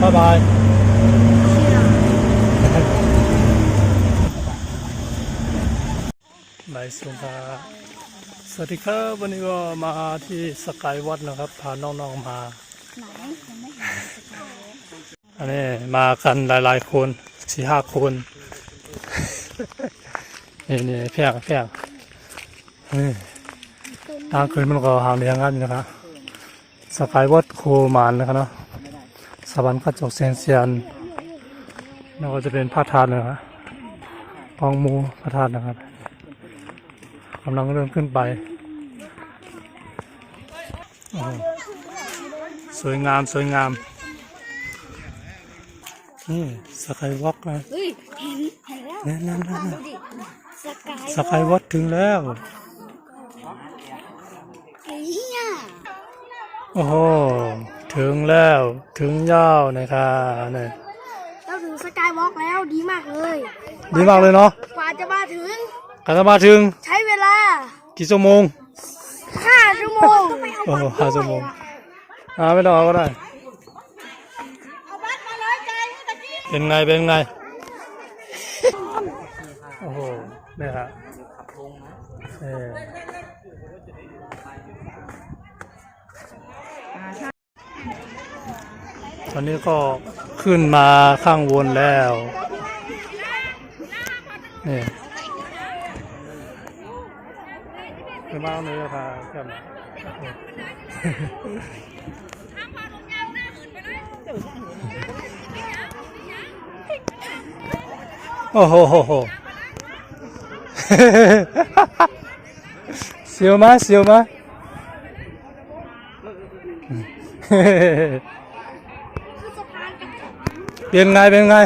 บ๊ายบายบายสุภาสวัสดีครับวันนี้ก็มาที่สกายวัดนะครับพาน้องๆมาอันนี้มากันหลายๆคน4-5 คนนี่เพียงทางขึ้นมันก็หางเรียงกันนะครับสกายวัดโคมานนะครับเนาะสวรรค์กระจกเซนเซียนแล้วก็จะเป็นพระธาตุนะครับปองมูพระธาตุนะครับกำลังเริ่มขึ้นไปสวยงามนี่สกายวอล์กนะเฮ้ยเห็นแล้วนั่นดูดิสกายวอล์กถึงแล้วโอ้โหถึงแล้วถึงยาวนะครับเนี่ยเราถึงสกายวอล์กแล้วดีมากเลย เนาะกว่าจะมาถึงใช้เวลากี่ชั่วโมง5 ชั่วโมงโอ้โห5 ชั่วโมงไม่ต้องเอาก็ได้เป็นไงโอ้โหเนี่ยครับตอนนี้ก็ขึ้นมาข้างบนแล้วนี่ขึ้นมาตรงนี้ครับครับโอ้โหเสียวไหมเป็นไง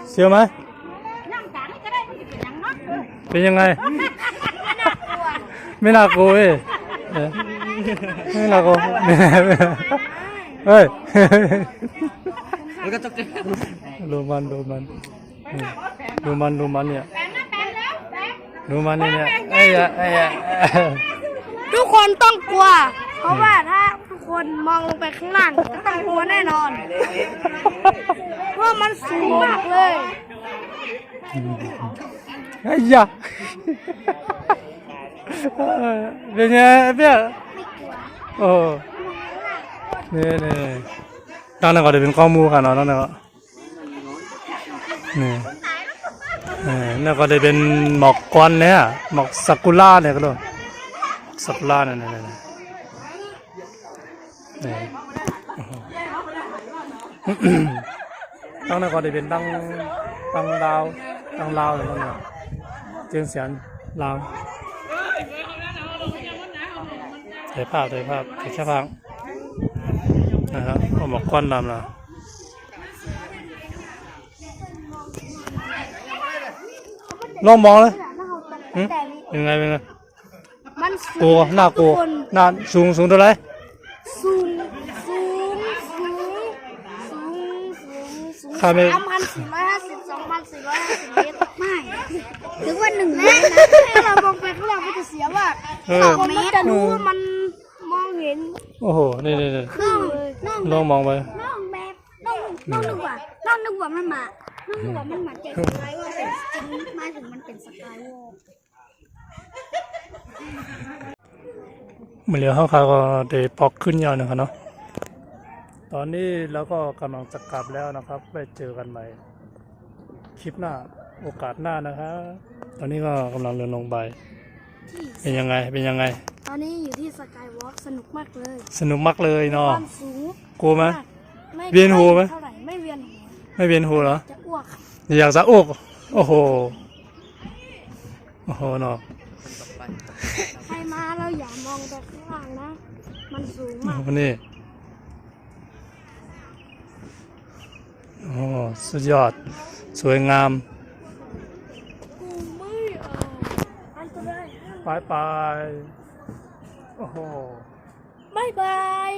เสียวไหมเป็นยังไงไม่น่ากลัวไม่น่ากลัวเฮ้ยดูมันเนี่ยทุกคนต้องกลัวเพราะว่าถ้าทุกคนมองลงไปข้างล่างก็ต้องกลัวแน่นอนเพราะมันสูงมากเลยเป็นไงเปี้ยโอ้นี่ตั้งแต่ก่อนเดี๋ยวเป็นข้อมูลกันเนาะตั้งแต่ก่อนนี่ก็ได้เป็นหมอกควันเนี่ยหมอกซากุระเนี่ยก็เลยซากุระเนี่ยตั้งแต่ก่อนได้เป็นตั้งลาวเนี่ยก็เนี่ยเจียงเสียนลาวถ่ายภาพแค่พังนะครับเอาหมอกควันดำนะลองมองเลยยังไงมันกลัวน่ากลัวน่าสูงเท่าไหร่สูงค่าไม่3,450 2,450 เมตรไม่ถึงว่า1 นะถ้าเรามองไปข้างล่างมันจะเสียว่า2 เมตรจะรู้ว่ามันมองเห็นโอ้โหนี่ลองมองไปน้องนึกว่ามันมาเจ็บสกายว่าจริงมาถึงมันเป็นสกายวอล์กเมื่อเร็วเขาก็ได้ปอกขึ้นยาวนะครับเนาะตอนนี้เราก็กำลังจะกลับแล้วนะครับไปเจอกันใหม่คลิปหน้าโอกาสหน้านะครับตอนนี้ก็กำลังเดินลงไปเป็นยังไงตอนนี้อยู่ที่สกายวอล์กสนุกมากเลยเนาะกลัวไหมเวียนหัวไหมไม่เวียนหัวเหรอจะอ้วกอยากจะอ้วกโอ้โหเนาะใครมาเราอย่ามองแต่ข้างล่างนะมันสูงมากนี่โอ้สุดยอดสวยงามไปโอ้โหบาย